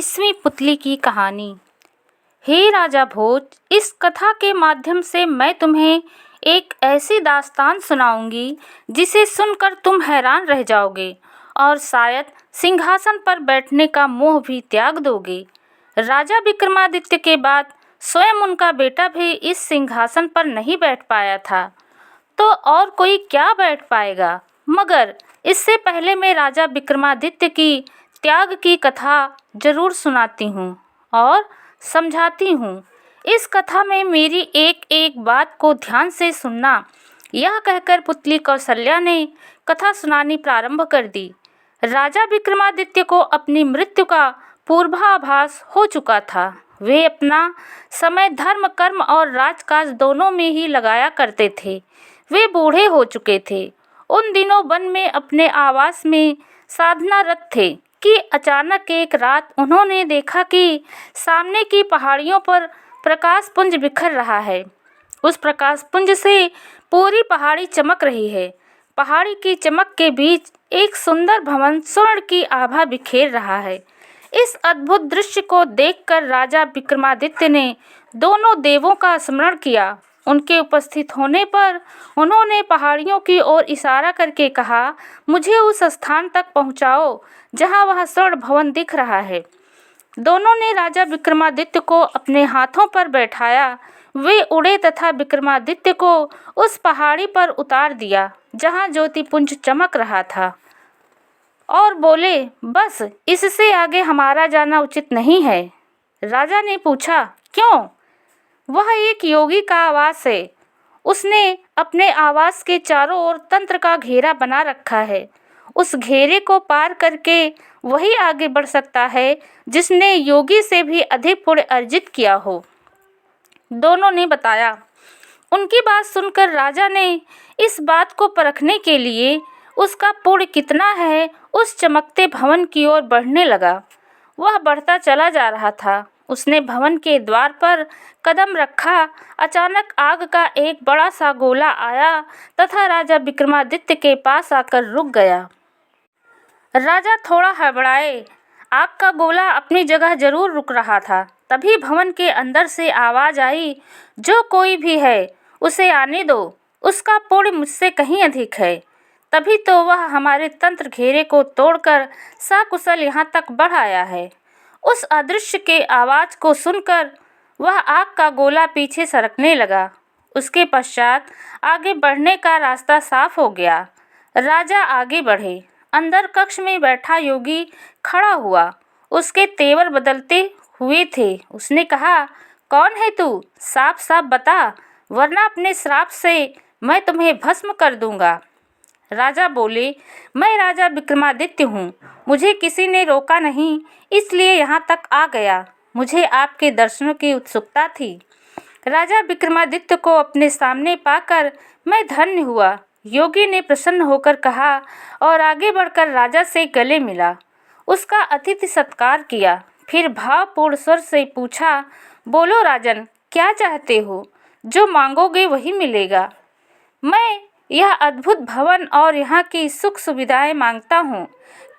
21वीं पुतली की कहानी। हे राजा भोज, इस कथा के माध्यम से मैं तुम्हें एक ऐसी दास्तान सुनाऊंगी जिसे सुनकर तुम हैरान रह जाओगे और शायद सिंहासन पर बैठने का मोह भी त्याग दोगे। राजा विक्रमादित्य के बाद स्वयं उनका बेटा भी इस सिंहासन पर नहीं बैठ पाया था, तो और कोई क्या बैठ पाएगा। मगर इससे पहले मैं राजा विक्रमादित्य की त्याग की कथा जरूर सुनाती हूँ और समझाती हूँ। इस कथा में मेरी एक एक बात को ध्यान से सुनना। यह कहकर पुतली कौशल्या ने कथा सुनानी प्रारंभ कर दी। राजा विक्रमादित्य को अपनी मृत्यु का पूर्वाभास हो चुका था। वे अपना समय धर्म, कर्म और राजकाज दोनों में ही लगाया करते थे। वे बूढ़े हो चुके थे। उन दिनों वन में अपने आवास में साधनारत थे कि अचानक एक रात उन्होंने देखा कि सामने की पहाड़ियों पर प्रकाश पुंज बिखर रहा है। उस प्रकाश पुंज से पूरी पहाड़ी चमक रही है। पहाड़ी की चमक के बीच एक सुंदर भवन स्वर्ण की आभा बिखेर रहा है। इस अद्भुत दृश्य को देखकर राजा विक्रमादित्य ने दोनों देवों का स्मरण किया। उनके उपस्थित होने पर उन्होंने पहाड़ियों की ओर इशारा करके कहा, मुझे उस स्थान तक पहुंचाओ जहां वह स्वर्ण भवन दिख रहा है। दोनों ने राजा विक्रमादित्य को अपने हाथों पर बैठाया। वे उड़े तथा विक्रमादित्य को उस पहाड़ी पर उतार दिया जहां ज्योतिपुंज चमक रहा था और बोले, बस इससे आगे हमारा जाना उचित नहीं है। राजा ने पूछा, क्यों? वह एक योगी का आवास है। उसने अपने आवास के चारों ओर तंत्र का घेरा बना रखा है। उस घेरे को पार करके वही आगे बढ़ सकता है जिसने योगी से भी अधिक पुण्य अर्जित किया हो। दोनों ने बताया। उनकी बात सुनकर राजा ने इस बात को परखने के लिए उसका पुण्य कितना है उस चमकते भवन की ओर बढ़ने लगा। वह बढ़ता चला जा रहा था। उसने भवन के द्वार पर कदम रखा। अचानक आग का एक बड़ा सा गोला आया तथा राजा विक्रमादित्य के पास आकर रुक गया। राजा थोड़ा हड़बड़ाए। आग का गोला अपनी जगह जरूर रुक रहा था। तभी भवन के अंदर से आवाज आई, जो कोई भी है उसे आने दो, उसका पुण्य मुझसे कहीं अधिक है। तभी तो वह हमारे तंत्र घेरे को तोड़कर सकुशल यहाँ तक बढ़ आया है। उस अदृश्य के आवाज को सुनकर वह आग का गोला पीछे सरकने लगा। उसके पश्चात आगे बढ़ने का रास्ता साफ हो गया। राजा आगे बढ़े। अंदर कक्ष में बैठा योगी खड़ा हुआ। उसके तेवर बदलते हुए थे। उसने कहा, कौन है तू? साफ साफ बता, वरना अपने श्राप से मैं तुम्हें भस्म कर दूंगा। राजा बोले, मैं राजा विक्रमादित्य हूँ। मुझे किसी ने रोका नहीं, इसलिए यहाँ तक आ गया। मुझे आपके दर्शनों की उत्सुकता थी। राजा विक्रमादित्य को अपने सामने पाकर मैं धन्य हुआ, योगी ने प्रसन्न होकर कहा और आगे बढ़कर राजा से गले मिला। उसका अतिथि सत्कार किया। फिर भावपूर्ण स्वर से पूछा, बोलो राजन, क्या चाहते हो? जो मांगोगे वही मिलेगा। मैं यह अद्भुत भवन और यहाँ की सुख सुविधाएं मांगता हूँ।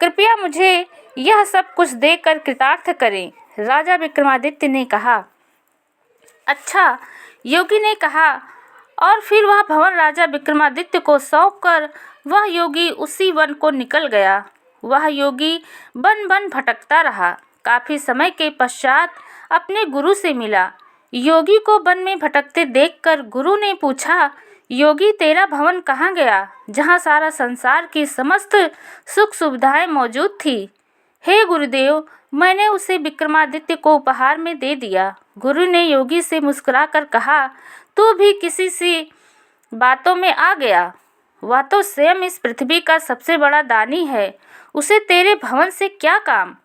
कृपया मुझे यह सब कुछ देकर कृतार्थ करें। राजा विक्रमादित्य ने कहा। अच्छा, योगी ने कहा। और फिर वह भवन राजा विक्रमादित्य को सौंपकर वह योगी उसी वन को निकल गया। वह योगी वन वन भटकता रहा। काफी समय के पश्चात अपने गुरु से मिला। योगी को वन में भटकते देखकर गुरु ने पूछा, योगी, तेरा भवन कहाँ गया जहाँ सारा संसार की समस्त सुख सुविधाएं मौजूद थी? हे गुरुदेव, मैंने उसे विक्रमादित्य को उपहार में दे दिया। गुरु ने योगी से मुस्कुराकर कहा, तू भी किसी सी बातों में आ गया। वह तो स्वयं इस पृथ्वी का सबसे बड़ा दानी है। उसे तेरे भवन से क्या काम?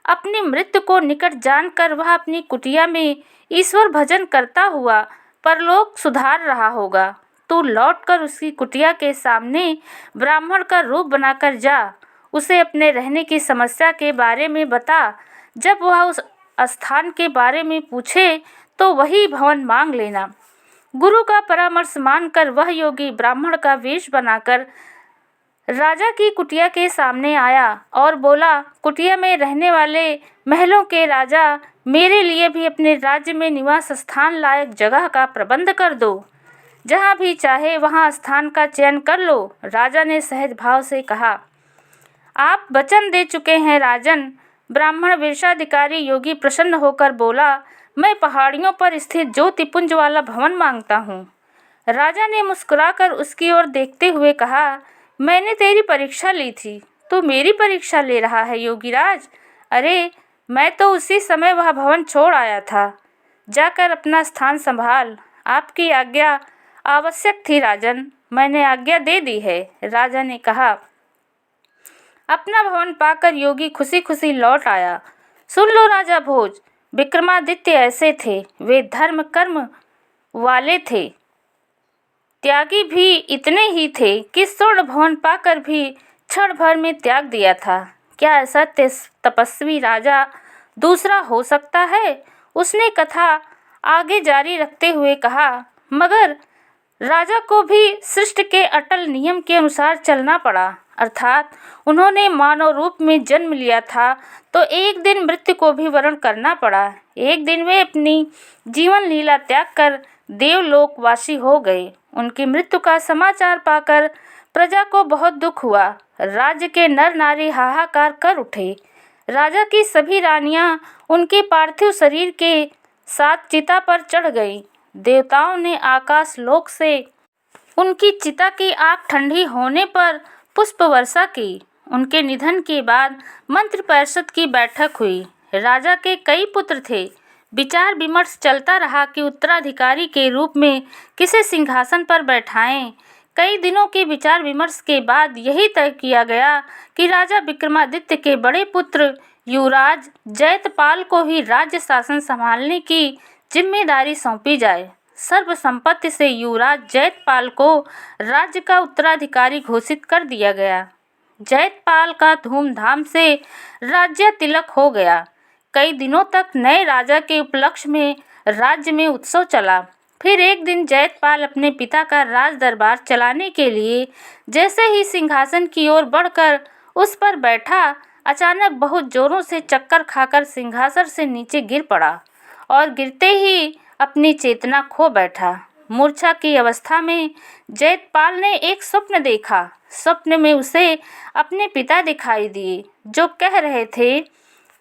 अपनी मृत्यु को निकट जानकर वह अपनी कुटिया में ईश्वर भजन करता हुआ परलोक सुधार रहा होगा। तू लौटकर उसकी कुटिया के सामने ब्राह्मण का रूप बनाकर जा। उसे अपने रहने की समस्या के बारे में बता। जब वह उस स्थान के बारे में पूछे तो वही भवन मांग लेना। गुरु का परामर्श मानकर वह योगी ब्राह्मण का वेश बनाकर राजा की कुटिया के सामने आया और बोला, कुटिया में रहने वाले महलों के राजा, मेरे लिए भी अपने राज्य में निवास स्थान लायक जगह का प्रबंध कर दो। जहाँ भी चाहे वहाँ स्थान का चयन कर लो। राजा ने सहज भाव से कहा, आप वचन दे चुके हैं राजन। ब्राह्मण वेशाधिकारी योगी प्रसन्न होकर बोला, मैं पहाड़ियों पर स्थित ज्योतिपुंज वाला भवन मांगता हूँ। राजा ने मुस्कुराकर उसकी ओर देखते हुए कहा, मैंने तेरी परीक्षा ली थी, तू मेरी परीक्षा ले रहा है योगीराज। अरे, मैं तो उसी समय वह भवन छोड़ आया था। जाकर अपना स्थान संभाल। आपकी आज्ञा आवश्यक थी राजन, मैंने आज्ञा दे दी है। राजा ने कहा। अपना भवन पाकर योगी खुशी खुशी लौट आया। सुन लो राजा भोज, विक्रमादित्य ऐसे थे, वे धर्म कर्म वाले थे, त्यागी भी इतने ही थे कि स्वर्ण भवन पाकर भी क्षण भर में त्याग दिया था। क्या ऐसा तपस्वी राजा दूसरा हो सकता है? उसने कथा आगे जारी रखते हुए कहा, मगर राजा को भी सृष्टि के अटल नियम के अनुसार चलना पड़ा, अर्थात उन्होंने मानव रूप में जन्म लिया था तो एक दिन मृत्यु को भी वरण करना पड़ा। एक दिन वे अपनी जीवन लीला त्याग कर देवलोकवासी हो गए। उनकी मृत्यु का समाचार पाकर प्रजा को बहुत दुख हुआ। राज्य के नर नारी हाहाकार कर उठे। राजा की सभी रानियां उनके पार्थिव शरीर के साथ चिता पर चढ़ गईं। देवताओं ने आकाश लोक से उनकी चिता की आग ठंडी होने पर पुष्प वर्षा की। उनके निधन के बाद मंत्रिपरिषद की बैठक हुई। राजा के कई पुत्र थे। विचार विमर्श चलता रहा कि उत्तराधिकारी के रूप में किसे सिंहासन पर बैठाएं। कई दिनों के विचार विमर्श के बाद यही तय किया गया कि राजा विक्रमादित्य के बड़े पुत्र युवराज जयतपाल को ही राज्य शासन संभालने की जिम्मेदारी सौंपी जाए। सर्वसम्मति से युवराज जयतपाल को राज्य का उत्तराधिकारी घोषित कर दिया गया। जयतपाल का धूमधाम से राज्य तिलक हो गया। कई दिनों तक नए राजा के उपलक्ष्य में राज्य में उत्सव चला। फिर एक दिन जयतपाल अपने पिता का राज दरबार चलाने के लिए जैसे ही सिंहासन की ओर बढ़कर उस पर बैठा, अचानक बहुत जोरों से चक्कर खाकर सिंहासन से नीचे गिर पड़ा और गिरते ही अपनी चेतना खो बैठा। मूर्छा की अवस्था में जयतपाल ने एक स्वप्न देखा। स्वप्न में उसे अपने पिता दिखाई दिए, जो कह रहे थे,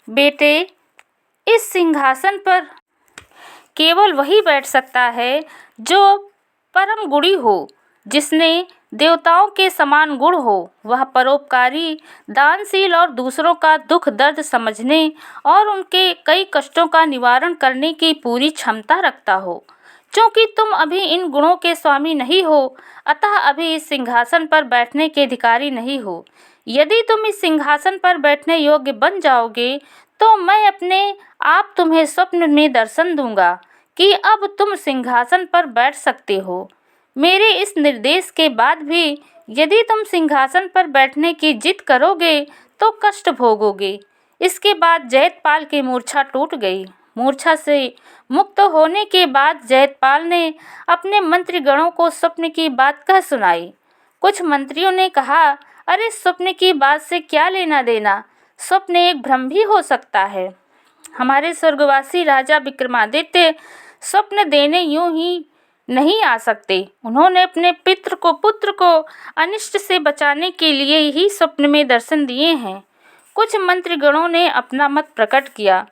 बेटे, इस सिंहासन पर केवल वही बैठ सकता है जो परम गुणी हो, जिसने देवताओं के समान गुण हो। वह परोपकारी, दानशील और दूसरों का दुख दर्द समझने और उनके कई कष्टों का निवारण करने की पूरी क्षमता रखता हो। क्योंकि तुम अभी इन गुणों के स्वामी नहीं हो, अतः अभी इस सिंहासन पर बैठने के अधिकारी नहीं हो। यदि तुम इस सिंहासन पर बैठने योग्य बन जाओगे तो मैं अपने आप तुम्हें स्वप्न में दर्शन दूंगा कि अब तुम सिंहासन पर बैठ सकते हो। मेरे इस निर्देश के बाद भी यदि तुम सिंहासन पर बैठने की जिद करोगे तो कष्ट भोगोगे। इसके बाद जयतपाल की मूर्छा टूट गई। मूर्छा से मुक्त होने के बाद जयतपाल ने अपने मंत्रीगणों को स्वप्न की बात कह सुनाई। कुछ मंत्रियों ने कहा, अरे, स्वप्न की बात से क्या लेना देना, स्वप्न एक भ्रम भी हो सकता है। हमारे स्वर्गवासी राजा विक्रमादित्य स्वप्न देने यूं ही नहीं आ सकते। उन्होंने अपने पुत्र को अनिष्ट से बचाने के लिए ही स्वप्न में दर्शन दिए हैं। कुछ मंत्रीगणों ने अपना मत प्रकट किया।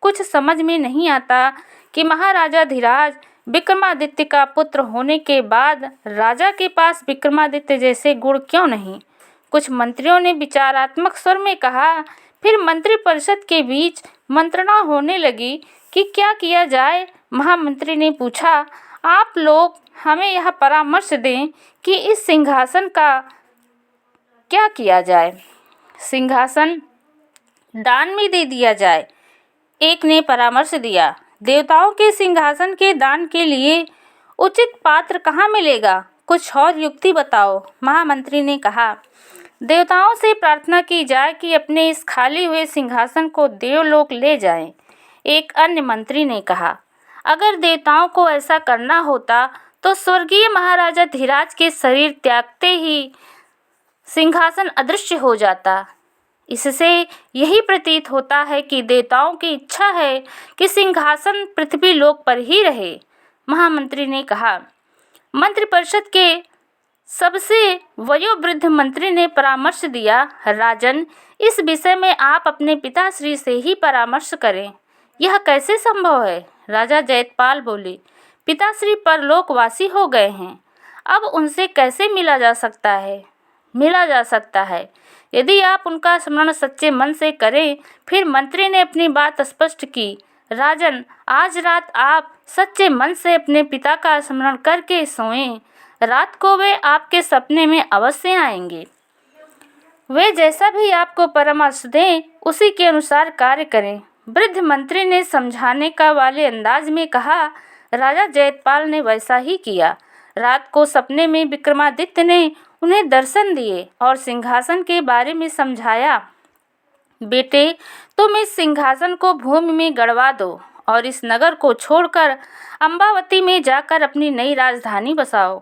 कुछ समझ में नहीं आता कि महाराजा धीराज विक्रमादित्य का पुत्र होने के बाद राजा के पास विक्रमादित्य जैसे गुण क्यों नहीं। कुछ मंत्रियों ने विचारात्मक स्वर में कहा। फिर मंत्रिपरिषद के बीच मंत्रणा होने लगी कि क्या किया जाए। महामंत्री ने पूछा, आप लोग हमें यह परामर्श दें कि इस सिंहासन का क्या किया जाए। सिंहासन दान में दे दिया जाए, एक ने परामर्श दिया। देवताओं के सिंहासन के दान के लिए उचित पात्र कहाँ मिलेगा, कुछ और युक्ति बताओ। महामंत्री ने कहा, देवताओं से प्रार्थना की जाए कि अपने इस खाली हुए सिंहासन को देवलोक ले जाएं। एक अन्य मंत्री ने कहा, अगर देवताओं को ऐसा करना होता तो स्वर्गीय महाराजा धीराज के शरीर त्यागते ही सिंहासन अदृश्य हो जाता। इससे यही प्रतीत होता है कि देवताओं की इच्छा है कि सिंहासन पृथ्वी लोक पर ही रहे। महामंत्री ने कहा। मंत्रिपरिषद के सबसे वयोवृद्ध मंत्री ने परामर्श दिया, राजन, इस विषय में आप अपने पिताश्री से ही परामर्श करें। यह कैसे संभव है? राजा जयपाल बोले, पिताश्री परलोकवासी हो गए हैं, अब उनसे कैसे मिला जा सकता है? मिला जा सकता है यदि आप उनका स्मरण सच्चे मन से करें। फिर मंत्री ने अपनी बात स्पष्ट की, राजन, आज रात आप सच्चे मन से अपने पिता का स्मरण करके सोएं। रात को वे आपके सपने में अवश्य आएंगे। वे जैसा भी आपको परामर्श दें उसी के अनुसार कार्य करें। वृद्ध मंत्री ने समझाने का वाले अंदाज में कहा। राजा जयपाल ने वैसा ही किया। रात को सपने में विक्रमादित्य ने उन्हें दर्शन दिए और सिंहासन के बारे में समझाया। बेटे, तुम इस सिंहासन को भूमि में गड़वा दो और इस नगर को छोड़कर अम्बावती में जाकर अपनी नई राजधानी बसाओ।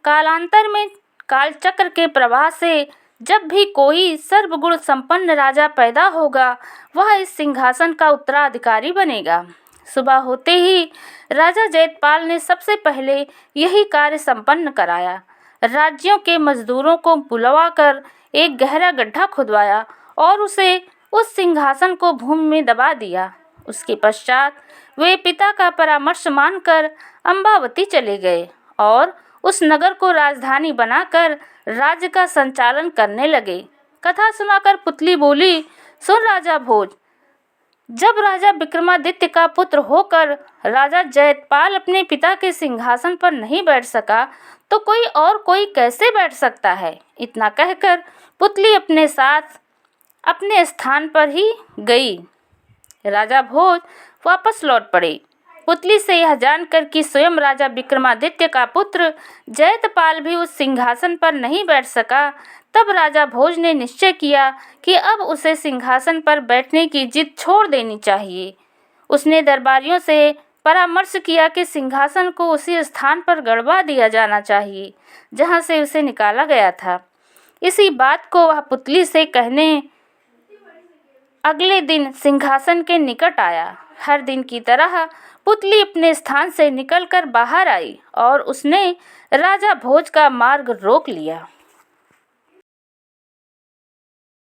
कालांतर में कालचक्र के प्रवाह से जब भी कोई सर्वगुण संपन्न राजा पैदा होगा, वह इस सिंहासन का उत्तराधिकारी बनेगा। सुबह होते ही राजा जयपाल ने सबसे पहले यही कार्य संपन्न कराया। राज्यों के मजदूरों को बुलवाकर एक गहरा गड्ढा खुदवाया और उसे उस सिंहासन को भूमि में दबा दिया। उसके पश्चात वे पिता का परामर्श मानकर अम्बावती चले गए और उस नगर को राजधानी बनाकर राज्य का संचालन करने लगे। कथा सुनाकर पुतली बोली, सुन राजा भोज, जब राजा विक्रमादित्य का पुत्र होकर राजा जयपाल अपने पिता के सिंहासन पर नहीं बैठ सका, तो कोई कैसे बैठ सकता है? इतना कहकर पुतली अपने साथ अपने स्थान पर ही गई। राजा भोज वापस लौट पड़े। पुतली से यह जानकर कि स्वयं राजा विक्रमादित्य का पुत्र जयपाल भी उस सिंहासन पर नहीं बैठ सका, तब राजा भोज ने निश्चय किया कि अब उसे सिंहासन पर बैठने की जिद छोड़ देनी चाहिए। उसने दरबारियों से परामर्श किया कि सिंहासन को उसी स्थान पर गड़वा दिया जाना चाहिए जहां से उसे निकाला गया था। इसी बात को वह पुतली से कहने अगले दिन सिंहासन के निकट आया। हर दिन की तरह पुतली अपने स्थान से निकलकर बाहर आई और उसने राजा भोज का मार्ग रोक लिया।